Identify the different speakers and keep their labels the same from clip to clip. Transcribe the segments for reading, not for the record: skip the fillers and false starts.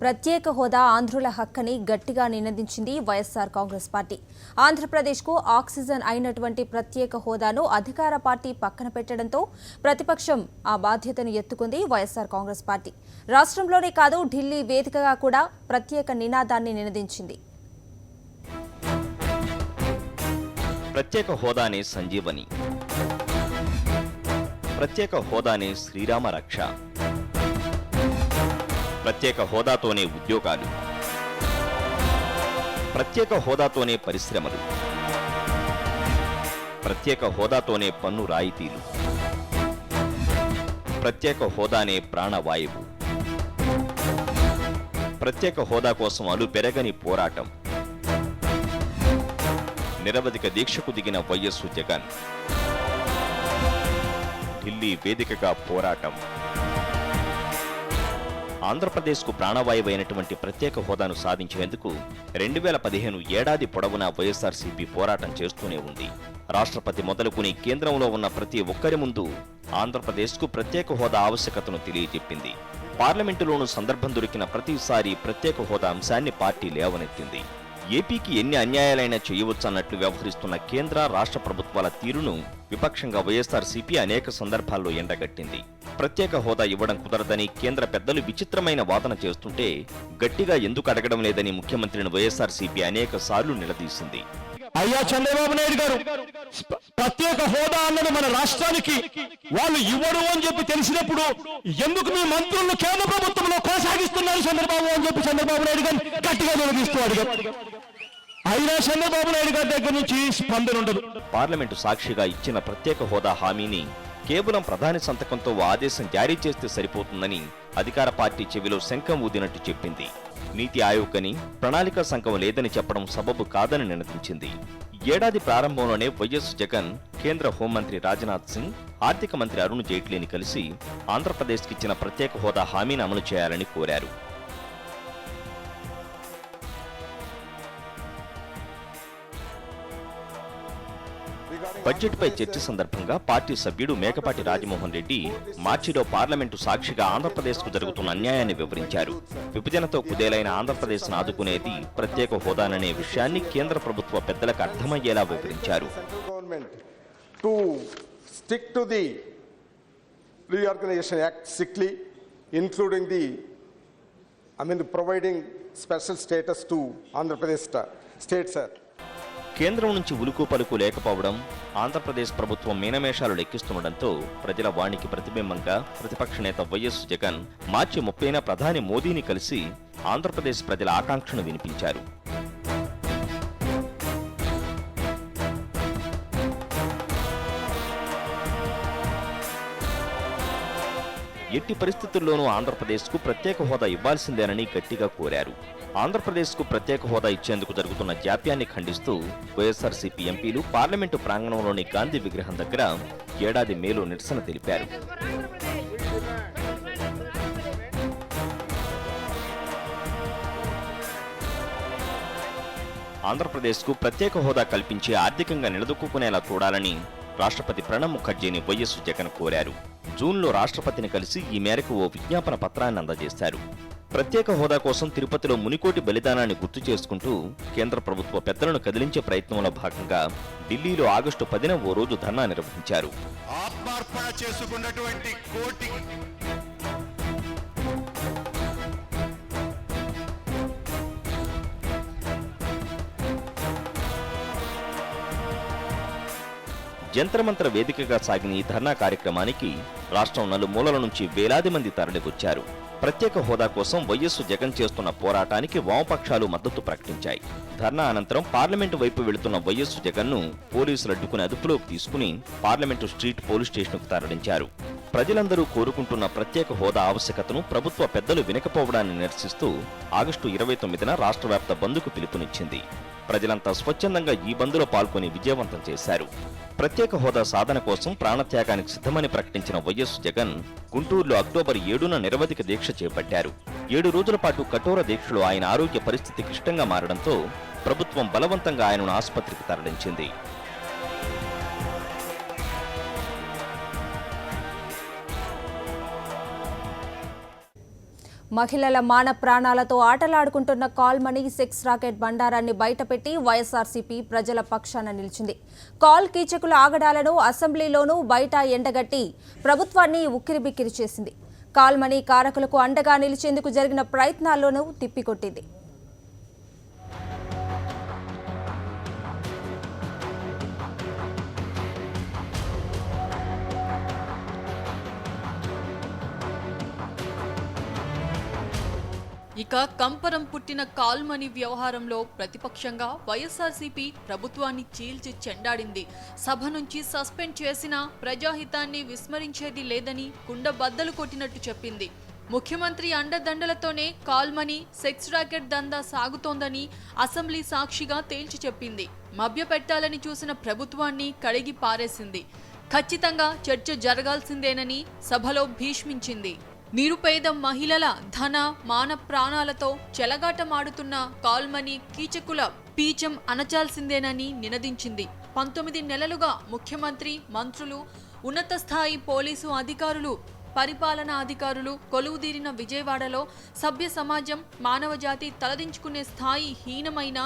Speaker 1: ప్రత్యేక హోదా ఆంధ్రుల హక్కని గట్టిగా నినదించింది వైఎస్ఆర్ కాంగ్రెస్ పార్టీ. ఆంధ్రప్రదేశ్కు ఆక్సిజన్ అయినటువంటి ప్రత్యేక హోదాను అధికార పార్టీ పక్కన పెట్టడంతో ప్రతిపక్షం ఆ బాధ్యతను ఎత్తుకుంది వైఎస్ఆర్ కాంగ్రెస్ పార్టీ. రాష్ట్రంలోనే కాదు ఢిల్లీ వేదికగా కూడా ప్రత్యేక నినాదాన్ని నినదించింది.
Speaker 2: ప్రత్యేక హోదానే సంజీవని, ప్రత్యేక హోదానే శ్రీరామ రక్ష, ప్రత్యేక హోదాతోనే ఉద్యోగాలు, ప్రత్యేక హోదాతోనే పరిశ్రమలు, ప్రత్యేక హోదాతోనే పన్ను రాయితీలు, ప్రత్యేక హోదానే ప్రాణవాయువు, ప్రత్యేక హోదా కోసం అలుపెరగని పోరాటం, నిరవధిక దీక్షకు దిగిన వైఎస్ జగన్, ఢిల్లీ వేదికగా పోరాటం. ఆంధ్రప్రదేశ్కు ప్రాణవాయువైనటువంటి ప్రత్యేక హోదాను సాధించేందుకు 2015 ఏడాది పొడవునా వైఎస్ఆర్సీపీ పోరాటం చేస్తూనే ఉంది. రాష్ట్రపతి మొదలుకుని కేంద్రంలో ఉన్న ప్రతి ఒక్కరి ముందు ఆంధ్రప్రదేశ్కు ప్రత్యేక హోదా ఆవశ్యకతను తెలియజెప్పింది. పార్లమెంటులోనూ సందర్భం దొరికిన ప్రతిసారి ప్రత్యేక హోదా అంశాన్ని పార్టీ లేవనెత్తింది. ఏపీకి ఎన్ని అన్యాయాలైనా చేయవచ్చన్నట్లు వ్యవహరిస్తున్న కేంద్ర రాష్ట్ర ప్రభుత్వాల తీరును విపక్షంగా వైఎస్ఆర్సీపీ అనేక సందర్భాల్లో ఎండగట్టింది. ప్రత్యేక హోదా ఇవ్వడం కుదరదని కేంద్ర పెద్దలు విచిత్రమైన వాదన చేస్తుంటే గట్టిగా ఎందుకు అడగడం లేదని ముఖ్యమంత్రిని వైఎస్ఆర్సీపీ అనేక సార్లు నిలదీసింది.
Speaker 3: అయ్యా చంద్రబాబు నాయుడు గారు, ప్రత్యేక హోదా అన్నది మన రాష్ట్రానికి వాళ్ళు ఇవ్వరు అని చెప్పి తెలిసినప్పుడు ఎందుకు మీ మంత్రులను కేంద్ర ప్రభుత్వంలో కొనసాగిస్తున్నారు చంద్రబాబు అని చెప్పి చంద్రబాబు నాయుడు గారు గట్టిగా నిలదీస్తూ అడిగారు. అయినా చంద్రబాబు నాయుడు గారి దగ్గర నుంచి స్పందన ఉండదు.
Speaker 2: పార్లమెంటు సాక్షిగా ఇచ్చిన ప్రత్యేక హోదా హామీని కేవలం ప్రధాని సంతకంతో ఆదేశం జారీ చేస్తే సరిపోతుందని అధికార పార్టీ చెవిలో శంఖం ఊదినట్టు చెప్పింది. నీతి ఆయోగ్ అని ప్రణాళికా సంఘం లేదని చెప్పడం సబబు కాదని నినదించింది. ఏడాది ప్రారంభంలోనే వైఎస్ జగన్ కేంద్ర హోంమంత్రి రాజ్నాథ్ సింగ్, ఆర్థిక మంత్రి అరుణ్ జైట్లీని కలిసి ఆంధ్రప్రదేశ్కి ఇచ్చిన ప్రత్యేక హోదా హామీని అమలు చేయాలని కోరారు. బడ్జెట్పై చర్చ సందర్భంగా పార్టీ సభ్యుడు మేకపాటి రాజమోహన్ రెడ్డి మార్చిలో పార్లమెంటు సాక్షిగా ఆంధ్రప్రదేశ్కు జరుగుతున్న అన్యాయాన్ని వివరించారు. విభజనతో కుదేలైన ఆంధ్రప్రదేశ్ను ఆదుకునేది ప్రత్యేక హోదాననే విషయాన్ని కేంద్ర ప్రభుత్వ పెద్దలకు అర్థమయ్యేలా వివరించారు. కేంద్రం నుంచి ఉలుకు పలుకు లేకపోవడం, ఆంధ్రప్రదేశ్ ప్రభుత్వం మీనమేషాలు లెక్కిస్తుండటంతో ప్రజల వాణికి ప్రతిబింబంగా ప్రతిపక్ష నేత వైఎస్ జగన్ మార్చి 30న ప్రధాని మోదీని కలిసి ఆంధ్రప్రదేశ్ ప్రజల ఆకాంక్షను వినిపించారు. ఎట్టి పరిస్థితుల్లోనూ ఆంధ్రప్రదేశ్కు ప్రత్యేక హోదా ఇవ్వాల్సిందేనని గట్టిగా కోరారు. ఆంధ్రప్రదేశ్కు ప్రత్యేక హోదా ఇచ్చేందుకు జరుగుతున్న జాప్యాన్ని ఖండిస్తూ వైఎస్ఆర్సీపీ ఎంపీలు పార్లమెంటు ప్రాంగణంలోని గాంధీ విగ్రహం దగ్గర ఏడాది మేలో నిరసన తెలిపారు. ఆంధ్రప్రదేశ్కు ప్రత్యేక హోదా కల్పించి ఆర్థికంగా నిలదొక్కునేలా చూడాలని రాష్ట్రపతి ప్రణబ్ ముఖర్జీని వైఎస్ జగన్ కోరారు. జూన్లో రాష్ట్రపతిని కలిసి ఈ మేరకు ఓ విజ్ఞాపన పత్రాన్ని అందజేశారు. ప్రత్యేక హోదా కోసం తిరుపతిలో మునికోటి బలిదానాన్ని గుర్తు చేసుకుంటూ కేంద్ర ప్రభుత్వ పెద్దలను కదిలించే ప్రయత్నంలో భాగంగా ఢిల్లీలో ఆగస్టు 10న ఓ రోజు ధర్నా నిర్వహించారు.
Speaker 4: ఆత్మార్పణ చేసుకున్నటువంటి కోటి
Speaker 2: జంతర్మంతర వేదికగా సాగిన ఈ ధర్నా కార్యక్రమానికి రాష్ట్రం నలుమూలల నుంచి వేలాది మంది తరలివచ్చారు. ప్రత్యేక హోదా కోసం వైఎస్ జగన్ చేస్తున్న పోరాటానికి వామపక్షాలు మద్దతు ప్రకటించాయి. ధర్నా అనంతరం పార్లమెంటు వైపు వెళుతున్న వైఎస్ జగన్ను పోలీసులు అడ్డుకుని అదుపులోకి తీసుకుని పార్లమెంటు స్ట్రీట్ పోలీస్ స్టేషన్కు తరలించారు. ప్రజలందరూ కోరుకుంటున్న ప్రత్యేక హోదా ఆవశ్యకతను ప్రభుత్వ పెద్దలు వినకపోవడాన్ని నిరసిస్తూ ఆగస్టు 29న రాష్ట్ర వ్యాప్త బంద్కు పిలుపునిచ్చింది. ప్రజలంతా స్వచ్ఛందంగా ఈ బంద్లో పాల్గొని విజయవంతం చేశారు. ప్రత్యేక హోదా సాధన కోసం ప్రాణత్యాగానికి సిద్ధమని ప్రకటించిన వైఎస్ జగన్ గుంటూరులో అక్టోబర్ 7న నిరవధిక దీక్ష చేపట్టారు. 7 రోజుల పాటు కఠోర దీక్షలో ఆయన ఆరోగ్య పరిస్థితి క్లిష్టంగా మారడంతో ప్రభుత్వం బలవంతంగా ఆయనను ఆసుపత్రికి తరలించింది.
Speaker 1: మహిళల మాన ప్రాణాలతో ఆటలాడుకుంటున్న కాల్ మనీ సెక్స్ రాకెట్ బండారాన్ని బయటపెట్టి వైఎస్ఆర్సీపీ ప్రజల పక్షాన నిలిచింది. కాల్ కీచకుల ఆగడాలను అసెంబ్లీలోనూ బయట ఎండగట్టి ప్రభుత్వాన్ని ఉక్కిరిబిక్కిరి చేసింది. కాల్ మనీ కారకులకు అండగా నిలిచేందుకు జరిగిన ప్రయత్నాల్లోనూ తిప్పికొట్టింది.
Speaker 5: ఇక కంపరం పుట్టిన కాల్ మనీ వ్యవహారంలో ప్రతిపక్షంగా వైఎస్ఆర్సీపీ ప్రభుత్వాన్ని చీల్చి చెండాడింది. సభ నుంచి సస్పెండ్ చేసినా ప్రజాహితాన్ని విస్మరించేది లేదని కుండబద్దలు కొట్టినట్టు చెప్పింది. ముఖ్యమంత్రి అండదండలతోనే కాల్ మనీ సెక్స్ రాకెట్ దందా సాగుతోందని అసెంబ్లీ సాక్షిగా తేల్చి చెప్పింది. మభ్యపెట్టాలని చూసిన ప్రభుత్వాన్ని కడిగి పారేసింది. ఖచ్చితంగా చర్చ జరగాల్సిందేనని సభలో భీష్మించింది. నిరుపేద మహిళల ధన మాన ప్రాణాలతో చెలగాటమాడుతున్న కాల్ మనీ కీచకుల పీచం అణచాల్సిందేనని నినదించింది. 19 నెలలుగా ముఖ్యమంత్రి, మంత్రులు, ఉన్నత స్థాయి పోలీసు అధికారులు, పరిపాలనా అధికారులు కొలువుదీరిన విజయవాడలో సభ్య సమాజం, మానవజాతి తలదించుకునే స్థాయి హీనమైన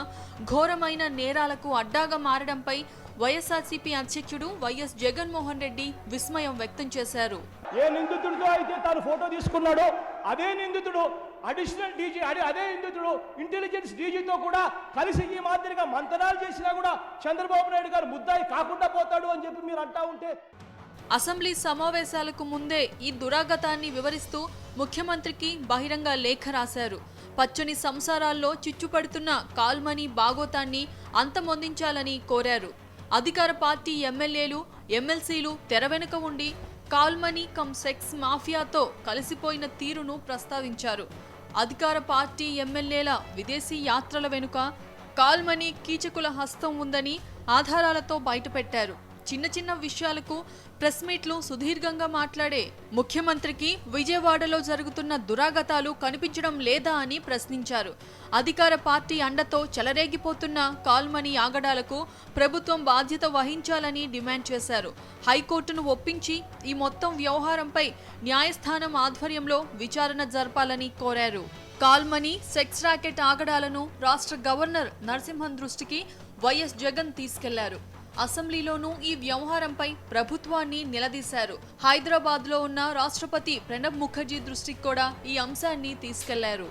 Speaker 5: ఘోరమైన నేరాలకు అడ్డాగా మారడంపై వైఎస్ఆర్సీపీ అధ్యక్షుడు వైఎస్ జగన్మోహన్ రెడ్డి విస్మయం వ్యక్తం చేశారు.
Speaker 3: ఏ నిందితుడితో అయితే తాను ఫోటో తీసుకున్నాడో అదే నిందితుడు అడిషనల్ డీజీ, అదే నిందితుడు ఇంటెలిజెన్స్ డీజీతో కూడా కలిసి ఈ మాదిరిగా మంతనాలు చేసినా కూడా చంద్రబాబు నాయుడు గారు ముద్దాయి కాకుండా పోతాడు అని చెప్పి మీరు అంటా ఉంటే.
Speaker 5: అసెంబ్లీ సమావేశాలకు ముందే ఈ దురాగతాన్ని వివరిస్తూ ముఖ్యమంత్రికి బహిరంగ లేఖ రాశారు. పచ్చని సంసారాల్లో చిచ్చుపడుతున్న కాల్ మనీ బాగోతాన్ని అంతమొందించాలని కోరారు. అధికార పార్టీ ఎమ్మెల్యేలు, ఎమ్మెల్సీలు తెర వెనుక ఉండి కాల్ మనీ కమ్ సెక్స్ మాఫియాతో కలిసిపోయిన తీరును ప్రస్తావించారు. అధికార పార్టీ ఎమ్మెల్యేల విదేశీ యాత్రల వెనుక కాల్ మనీ కీచకుల హస్తం ఉందని ఆధారాలతో బయటపెట్టారు. చిన్న చిన్న విషయాలకు ప్రెస్ మీట్లు సుదీర్ఘంగా మాట్లాడే ముఖ్యమంత్రికి విజయవాడలో జరుగుతున్న దురాగతాలు కనిపించడం లేదా అని ప్రశ్నించారు. అధికార పార్టీ అండతో చెలరేగిపోతున్న కాల్ మనీ ఆగడాలకు ప్రభుత్వం బాధ్యత వహించాలని డిమాండ్ చేశారు. హైకోర్టును ఒప్పించి ఈ మొత్తం వ్యవహారంపై న్యాయస్థానం ఆధ్వర్యంలో విచారణ జరపాలని కోరారు. కాల్ మనీ సెక్స్ రాకెట్ ఆగడాలను రాష్ట్ర గవర్నర్ నరసింహన్ దృష్టికి వైఎస్ జగన్ తీసుకెళ్లారు. అసెంబ్లీలోనూ ఈ వ్యవహారంపై ప్రభుత్వాన్ని నిలదీశారు. హైదరాబాద్లో ఉన్న రాష్ట్రపతి ప్రణబ్ ముఖర్జీ దృష్టికి కూడా ఈ అంశాన్ని తీసుకెళ్లారు.